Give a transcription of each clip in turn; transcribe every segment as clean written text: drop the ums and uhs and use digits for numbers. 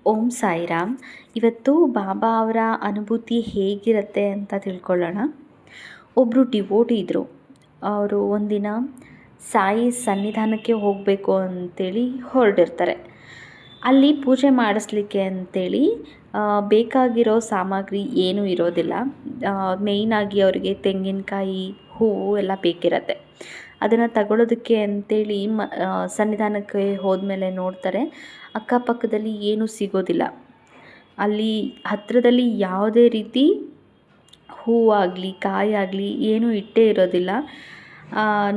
ಓಂ ಸಾಯಿರಾಮ್. ಇವತ್ತು ಬಾಬಾ ಅವರ ಅನುಭೂತಿ ಹೇಗಿರುತ್ತೆ ಅಂತ ತಿಳ್ಕೊಳ್ಳೋಣ. ಒಬ್ಬರು ಡಿವೋಟಿ ಇದ್ದರು. ಅವರು ಒಂದಿನ ಸಾಯಿ ಸನ್ನಿಧಾನಕ್ಕೆ ಹೋಗಬೇಕು ಅಂತೇಳಿ ಹೊರಟಿರ್ತಾರೆ. ಅಲ್ಲಿ ಪೂಜೆ ಮಾಡಿಸ್ಲಿಕ್ಕೆ ಅಂತೇಳಿ ಬೇಕಾಗಿರೋ ಸಾಮಗ್ರಿ ಏನೂ ಇರೋದಿಲ್ಲ. ಮೇಯ್ನಾಗಿ ಅವರಿಗೆ ತೆಂಗಿನಕಾಯಿ, ಹೂವು ಎಲ್ಲ ಬೇಕಿರತ್ತೆ. ಅದನ್ನು ತಗೊಳ್ಳೋದಕ್ಕೆ ಅಂತೇಳಿ ಸನ್ನಿಧಾನಕ್ಕೆ ಹೋದ್ಮೇಲೆ ನೋಡ್ತಾರೆ, ಅಕ್ಕಪಕ್ಕದಲ್ಲಿ ಏನೂ ಸಿಗೋದಿಲ್ಲ. ಅಲ್ಲಿ ಹತ್ತಿರದಲ್ಲಿ ಯಾವುದೇ ರೀತಿ ಹೂವಾಗಲಿ ಕಾಯಾಗಲಿ ಏನೂ ಇಟ್ಟೇ ಇರೋದಿಲ್ಲ.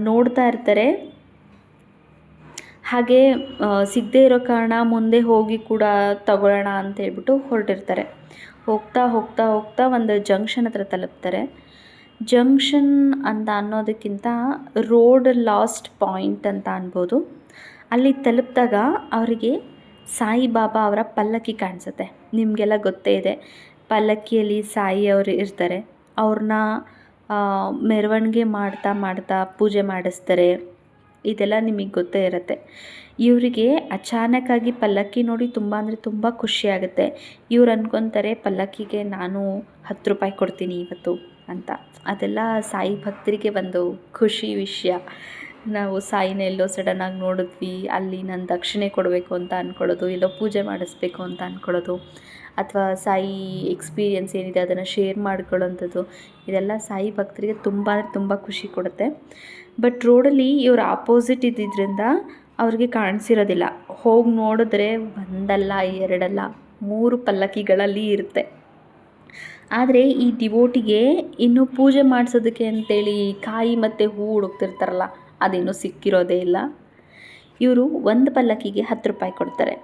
ನೋಡ್ತಾ ಇರ್ತಾರೆ. ಹಾಗೆ ಸಿಗದೇ ಇರೋ ಕಾರಣ ಮುಂದೆ ಹೋಗಿ ಕೂಡ ತಗೊಳ್ಳೋಣ ಅಂತ ಹೇಳ್ಬಿಟ್ಟು ಹೊರಟಿರ್ತಾರೆ. ಹೋಗ್ತಾ ಹೋಗ್ತಾ ಹೋಗ್ತಾ ಒಂದು ಜಂಕ್ಷನ್ ಹತ್ರ ತಲುಪ್ತಾರೆ. ಜಂಕ್ಷನ್ ಅಂತ ಅನ್ನೋದಕ್ಕಿಂತ ರೋಡ್ ಲಾಸ್ಟ್ ಪಾಯಿಂಟ್ ಅಂತ ಅನ್ಬೋದು. ಅಲ್ಲಿ ತಲುಪಿದಾಗ ಅವರಿಗೆ ಸಾಯಿಬಾಬಾ ಅವರ ಪಲ್ಲಕ್ಕಿ ಕಾಣಿಸುತ್ತೆ. ನಿಮಗೆಲ್ಲ ಗೊತ್ತೇ ಇದೆ, ಪಲ್ಲಕ್ಕಿಯಲ್ಲಿ ಸಾಯಿ ಅವರು ಇರ್ತಾರೆ. ಅವ್ರನ್ನ ಮೆರವಣಿಗೆ ಮಾಡ್ತಾ ಮಾಡ್ತಾ ಪೂಜೆ ಮಾಡಿಸ್ತಾರೆ. ಇದೆಲ್ಲ ನಿಮಗೆ ಗೊತ್ತೇ ಇರುತ್ತೆ. ಇವರಿಗೆ ಅಚಾನಕ್ಕಾಗಿ ಪಲ್ಲಕ್ಕಿ ನೋಡಿ ತುಂಬ ಅಂದರೆ ತುಂಬ ಖುಷಿಯಾಗುತ್ತೆ. ಇವ್ರು ಅಂದ್ಕೊತಾರೆ, ಪಲ್ಲಕ್ಕಿಗೆ ನಾನು 10 ರೂಪಾಯಿ ಕೊಡ್ತೀನಿ ಇವತ್ತು ಅಂತ. ಅದೆಲ್ಲ ಸಾಯಿ ಭಕ್ತರಿಗೆ ಒಂದು ಖುಷಿ ವಿಷಯ. ನಾವು ಸಾಯಿನ ಎಲ್ಲೋ ಸಡನ್ನಾಗಿ ನೋಡಿದ್ವಿ, ಅಲ್ಲಿ ನಾನು ದಕ್ಷಿಣೆ ಕೊಡಬೇಕು ಅಂತ ಅಂದ್ಕೊಳ್ಳೋದು, ಎಲ್ಲೋ ಪೂಜೆ ಮಾಡಿಸ್ಬೇಕು ಅಂತ ಅಂದ್ಕೊಳ್ಳೋದು, ಅಥವಾ ಸಾಯಿ ಎಕ್ಸ್ಪೀರಿಯೆನ್ಸ್ ಏನಿದೆ ಅದನ್ನು ಶೇರ್ ಮಾಡ್ಕೊಳ್ಳೋಂಥದ್ದು, ಇದೆಲ್ಲ ಸಾಯಿ ಭಕ್ತರಿಗೆ ತುಂಬ ಅಂದರೆ ತುಂಬ ಖುಷಿ ಕೊಡುತ್ತೆ. ಬಟ್ ರೋಡಲ್ಲಿ ಇವ್ರು ಆಪೋಸಿಟ್ ಇದ್ದಿದ್ದರಿಂದ ಅವ್ರಿಗೆ ಕಾಣಿಸಿರೋದಿಲ್ಲ. ಹೋಗಿ ನೋಡಿದ್ರೆ ಒಂದಲ್ಲ ಎರಡಲ್ಲ 3 ಪಲ್ಲಕ್ಕಿಗಳಲ್ಲಿ ಇರುತ್ತೆ. ಆದರೆ ಈ ಡಿವೋಟಿಗೆ ಇನ್ನೂ ಪೂಜೆ ಮಾಡಿಸೋದಕ್ಕೆ ಅಂತೇಳಿ ಕಾಯಿ ಮತ್ತು ಹೂವು ಹುಡುಕ್ತಿರ್ತಾರಲ್ಲ, ಅದೇನೂ ಸಿಕ್ಕಿರೋದೇ ಇಲ್ಲ. ಇವರು ಒಂದು ಪಲ್ಲಕ್ಕಿಗೆ 10 ರೂಪಾಯಿ ಕೊಡ್ತಾರೆ.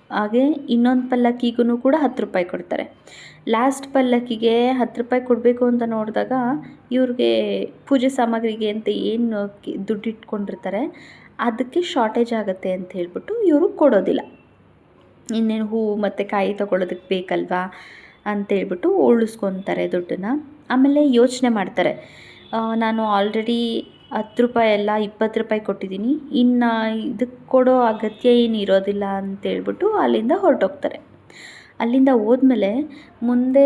ಹಾಗೆ ಇನ್ನೊಂದು ಪಲ್ಲಕ್ಕಿಗೂ ಕೂಡ 10 ರೂಪಾಯಿ ಕೊಡ್ತಾರೆ. ಲಾಸ್ಟ್ ಪಲ್ಲಕ್ಕಿಗೆ 10 ರೂಪಾಯಿ ಕೊಡಬೇಕು ಅಂತ ನೋಡಿದಾಗ ಇವ್ರಿಗೆ ಪೂಜೆ ಸಾಮಗ್ರಿಗೆ ಅಂತ ಏನು ದುಡ್ಡು ಇಟ್ಕೊಂಡಿರ್ತಾರೆ ಅದಕ್ಕೆ ಶಾರ್ಟೇಜ್ ಆಗುತ್ತೆ ಅಂತ ಹೇಳ್ಬಿಟ್ಟು ಇವರು ಕೊಡೋದಿಲ್ಲ. ಇನ್ನೇನು ಹೂವು ಮತ್ತು ಕಾಯಿ ತೊಗೊಳ್ಳೋದಕ್ಕೆ ಬೇಕಲ್ವಾ ಅಂತೇಳ್ಬಿಟ್ಟು ಉಳಿಸ್ಕೊತಾರೆ ದುಡ್ಡನ್ನು. ಆಮೇಲೆ ಯೋಚನೆ ಮಾಡ್ತಾರೆ, ನಾನು ಆಲ್ರೆಡಿ 10 ರೂಪಾಯಿ ಎಲ್ಲ 20 ರೂಪಾಯಿ ಕೊಟ್ಟಿದ್ದೀನಿ, ಇನ್ನು ಇದಕ್ಕೆ ಕೊಡೋ ಅಗತ್ಯ ಏನು ಇರೋದಿಲ್ಲ ಅಂತೇಳ್ಬಿಟ್ಟು ಅಲ್ಲಿಂದ ಹೊರಟೋಗ್ತಾರೆ. ಅಲ್ಲಿಂದ ಹೋದ್ಮೇಲೆ ಮುಂದೆ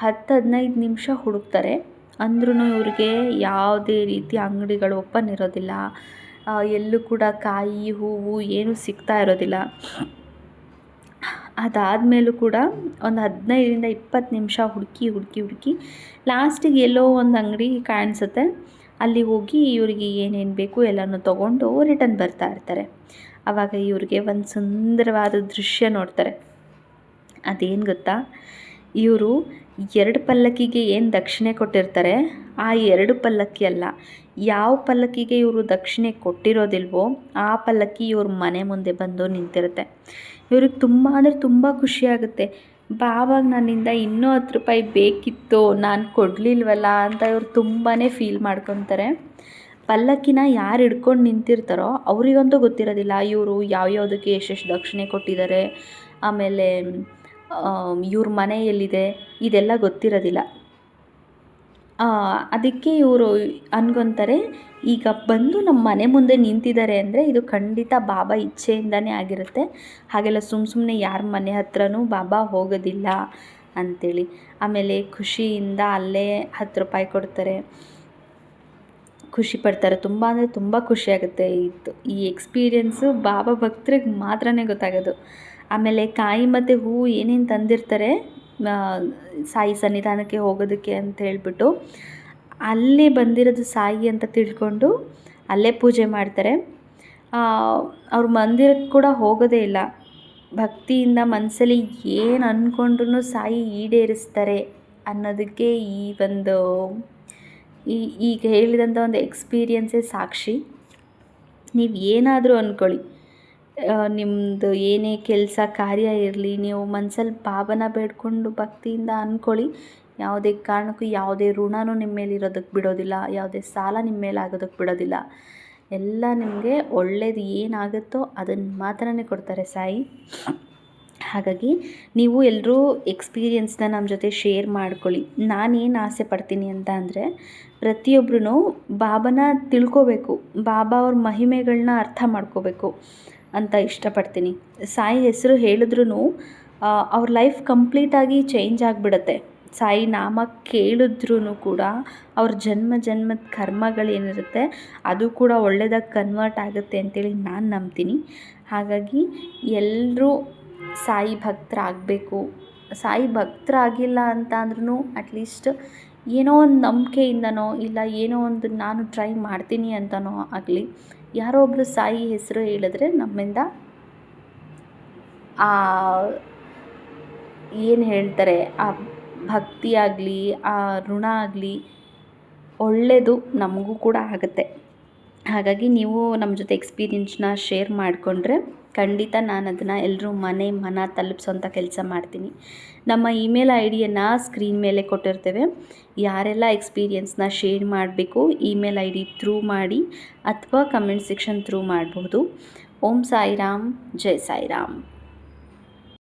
10-15 ನಿಮಿಷ ಹುಡುಕ್ತಾರೆ. ಅಂದ್ರೂ ಇವ್ರಿಗೆ ಯಾವುದೇ ರೀತಿ ಅಂಗಡಿಗಳು ಓಪನ್ ಇರೋದಿಲ್ಲ. ಎಲ್ಲೂ ಕೂಡ ಕಾಯಿ ಹೂವು ಏನೂ ಸಿಗ್ತಾ ಇರೋದಿಲ್ಲ. ಅದಾದಮೇಲೂ ಕೂಡ ಒಂದು 15-20 ನಿಮಿಷ ಹುಡುಕಿ ಲಾಸ್ಟಿಗೆ ಎಲ್ಲೋ ಒಂದು ಅಂಗಡಿ ಕಾಣಿಸುತ್ತೆ. ಅಲ್ಲಿ ಹೋಗಿ ಇವರಿಗೆ ಏನೇನು ಬೇಕು ಎಲ್ಲನೂ ತೊಗೊಂಡು ರಿಟರ್ನ್ ಬರ್ತಾ ಇರ್ತಾರೆ. ಆವಾಗ ಇವ್ರಿಗೆ ಒಂದು ಸುಂದರವಾದ ದೃಶ್ಯ ನೋಡ್ತಾರೆ. ಅದೇನು ಗೊತ್ತಾ, ಇವರು 2 ಪಲ್ಲಕ್ಕಿಗೆ ಏನು ದಕ್ಷಿಣೆ ಕೊಟ್ಟಿರ್ತಾರೆ, ಆ 2 ಪಲ್ಲಕ್ಕಿ ಅಲ್ಲ, ಯಾವ ಪಲ್ಲಕ್ಕಿಗೆ ಇವರು ದಕ್ಷಿಣೆ ಕೊಟ್ಟಿರೋದಿಲ್ವೋ ಆ ಪಲ್ಲಕ್ಕಿ ಇವ್ರ ಮನೆ ಮುಂದೆ ಬಂದು ನಿಂತಿರುತ್ತೆ. ಇವ್ರಿಗೆ ತುಂಬ ಅಂದರೆ ತುಂಬ ಖುಷಿಯಾಗುತ್ತೆ. ಬಾವಾಗ ನನ್ನಿಂದ ಇನ್ನೂ 10 ರೂಪಾಯಿ ಬೇಕಿತ್ತು, ನಾನು ಕೊಡಲಿಲ್ವಲ್ಲ ಅಂತ ಇವ್ರು ತುಂಬಾ ಫೀಲ್ ಮಾಡ್ಕೊತಾರೆ. ಪಲ್ಲಕ್ಕಿನ ಯಾರು ಹಿಡ್ಕೊಂಡು ನಿಂತಿರ್ತಾರೋ ಅವರಿಗಂತೂ ಗೊತ್ತಿರೋದಿಲ್ಲ ಇವರು ಯಾವ್ಯಾವುದಕ್ಕೆ ಎಷ್ಟೆಷ್ಟು ದಕ್ಷಿಣೆ ಕೊಟ್ಟಿದ್ದಾರೆ, ಆಮೇಲೆ ಇವ್ರ ಮನೆ ಎಲ್ಲಿದೆ ಇದೆಲ್ಲ ಗೊತ್ತಿರೋದಿಲ್ಲ. ಅದಕ್ಕೆ ಇವರು ಅನ್ಕೊತಾರೆ, ಈಗ ಬಂದು ನಮ್ಮ ಮನೆ ಮುಂದೆ ನಿಂತಿದ್ದಾರೆ ಅಂದರೆ ಇದು ಖಂಡಿತ ಬಾಬಾ ಇಚ್ಛೆಯಿಂದನೇ ಆಗಿರುತ್ತೆ. ಹಾಗೆಲ್ಲ ಸುಮ್ಮನೆ ಯಾರ ಮನೆ ಹತ್ರನೂ ಬಾಬಾ ಹೋಗೋದಿಲ್ಲ ಅಂಥೇಳಿ. ಆಮೇಲೆ ಖುಷಿಯಿಂದ ಅಲ್ಲೇ 10 ರೂಪಾಯಿ ಕೊಡ್ತಾರೆ, ಖುಷಿ ಪಡ್ತಾರೆ. ತುಂಬ ಅಂದರೆ ತುಂಬ ಖುಷಿಯಾಗುತ್ತೆ. ಈ ಎಕ್ಸ್ಪೀರಿಯೆನ್ಸು ಬಾಬಾ ಭಕ್ತರಿಗೆ ಮಾತ್ರನೇ ಗೊತ್ತಾಗೋದು. ಆಮೇಲೆ ಕಾಯಿ ಮತ್ತು ಹೂವು ಏನೇನು ತಂದಿರ್ತಾರೆ ಸಾಯಿ ಸನ್ನಿಧಾನಕ್ಕೆ ಹೋಗೋದಕ್ಕೆ ಅಂತ ಹೇಳ್ಬಿಟ್ಟು, ಅಲ್ಲೇ ಬಂದಿರೋದು ಸಾಯಿ ಅಂತ ತಿಳ್ಕೊಂಡು ಅಲ್ಲೇ ಪೂಜೆ ಮಾಡ್ತಾರೆ. ಅವ್ರ ಮಂದಿರಕ್ಕೆ ಕೂಡ ಹೋಗೋದೇ ಇಲ್ಲ. ಭಕ್ತಿಯಿಂದ ಮನಸ್ಸಲ್ಲಿ ಏನು ಅಂದ್ಕೊಂಡ್ರೂ ಸಾಯಿ ಈಡೇರಿಸ್ತಾರೆ ಅನ್ನೋದಕ್ಕೆ ಈ ಒಂದು ಈಗ ಹೇಳಿದಂಥ ಒಂದು ಎಕ್ಸ್ಪೀರಿಯೆನ್ಸೇ ಸಾಕ್ಷಿ. ನೀವು ಏನಾದರೂ ಅಂದ್ಕೊಳ್ಳಿ, ನಿಮ್ಮದು ಏನೇ ಕೆಲಸ ಕಾರ್ಯ ಇರಲಿ, ನೀವು ಮನಸ್ಸಲ್ಲಿ ಬಾಬಾನ ಬೇಡ್ಕೊಂಡು ಭಕ್ತಿಯಿಂದ ಅಂದ್ಕೊಳ್ಳಿ, ಯಾವುದೇ ಕಾರಣಕ್ಕೂ ಯಾವುದೇ ಋಣನೂ ನಿಮ್ಮ ಮೇಲೆ ಇರೋದಕ್ಕೆ ಬಿಡೋದಿಲ್ಲ, ಯಾವುದೇ ಸಾಲ ನಿಮ್ಮ ಮೇಲೆ ಆಗೋದಕ್ಕೆ ಬಿಡೋದಿಲ್ಲ. ಎಲ್ಲ ನಿಮಗೆ ಒಳ್ಳೇದು ಏನಾಗುತ್ತೋ ಅದನ್ನು ಮಾತ್ರನೇ ಕೊಡ್ತಾರೆ ಸಾಯಿ. ಹಾಗಾಗಿ ನೀವು ಎಲ್ಲರೂ ಎಕ್ಸ್ಪೀರಿಯೆನ್ಸ್ನ ನಮ್ಮ ಜೊತೆ ಶೇರ್ ಮಾಡ್ಕೊಳ್ಳಿ. ನಾನೇನು ಆಸೆ ಪಡ್ತೀನಿ ಅಂತ ಅಂದರೆ, ಪ್ರತಿಯೊಬ್ಬರೂ ಬಾಬಾನ ತಿಳ್ಕೋಬೇಕು, ಬಾಬಾ ಅವ್ರ ಮಹಿಮೆಗಳನ್ನ ಅರ್ಥ ಮಾಡ್ಕೋಬೇಕು. ಅಂತ ಇಷ್ಟಪಡ್ತೀನಿ. ಸಾಯಿ ಹೆಸರು ಹೇಳಿದ್ರೂ ಅವ್ರ ಲೈಫ್ ಕಂಪ್ಲೀಟಾಗಿ ಚೇಂಜ್ ಆಗಿಬಿಡುತ್ತೆ. ಸಾಯಿ ನಾಮ ಕೇಳಿದ್ರೂ ಕೂಡ ಅವ್ರ ಜನ್ಮ ಜನ್ಮದ ಕರ್ಮಗಳೇನಿರುತ್ತೆ ಅದು ಕೂಡ ಒಳ್ಳೆಯದಾಗಿ ಕನ್ವರ್ಟ್ ಆಗುತ್ತೆ ಅಂತೇಳಿ ನಾನು ನಂಬ್ತೀನಿ. ಹಾಗಾಗಿ ಎಲ್ಲರೂ ಸಾಯಿ ಭಕ್ತರಾಗಬೇಕು. ಸಾಯಿ ಭಕ್ತರಾಗಿಲ್ಲ ಅಂತ ಅಂದ್ರೂ ಅಟ್ಲೀಸ್ಟ್ ಏನೋ ಒಂದು ನಂಬಿಕೆಯಿಂದನೋ ಇಲ್ಲ ಏನೋ ಒಂದು ನಾನು ಟ್ರೈ ಮಾಡ್ತೀನಿ ಅಂತನೋ ಆಗಲಿ, ಯಾರೋ ಒಬ್ಬರು ಸಾಯಿ ಹೆಸರು ಹೇಳಿದ್ರೆ ನಮ್ಮಿಂದ ಏನು ಹೇಳ್ತಾರೆ, ಆ ಭಕ್ತಿ ಆಗಲಿ ಆ ಋಣ ಆಗಲಿ ಒಳ್ಳೆಯದು ನಮಗೂ ಕೂಡ ಆಗುತ್ತೆ. ಹಾಗಾಗಿ ನೀವು ನಮ್ಮ ಜೊತೆ ಎಕ್ಸ್ಪೀರಿಯೆನ್ಸ್ನ ಶೇರ್ ಮಾಡಿಕೊಂಡ್ರೆ ಖಂಡಿತ ನಾನು ಅದನ್ನು ಎಲ್ಲರೂ ಮನ ತಲುಪಿಸೋಂಥ ಕೆಲಸ ಮಾಡ್ತೀನಿ. ನಮ್ಮ ಇಮೇಲ್ ಐಡಿಯನ್ನು ಸ್ಕ್ರೀನ್ ಮೇಲೆ ಕೊಟ್ಟಿರ್ತೇವೆ. ಯಾರೆಲ್ಲ ಎಕ್ಸ್ಪೀರಿಯೆನ್ಸ್ನ ಶೇರ್ ಮಾಡಬೇಕು ಇಮೇಲ್ ಐಡಿ ಥ್ರೂ ಮಾಡಿ ಅಥವಾ ಕಮೆಂಟ್ ಸೆಕ್ಷನ್ ಥ್ರೂ ಮಾಡಬಹುದು. ಓಂ ಸಾಯಿರಾಮ್, ಜೈ ಸಾಯಿರಾಮ್.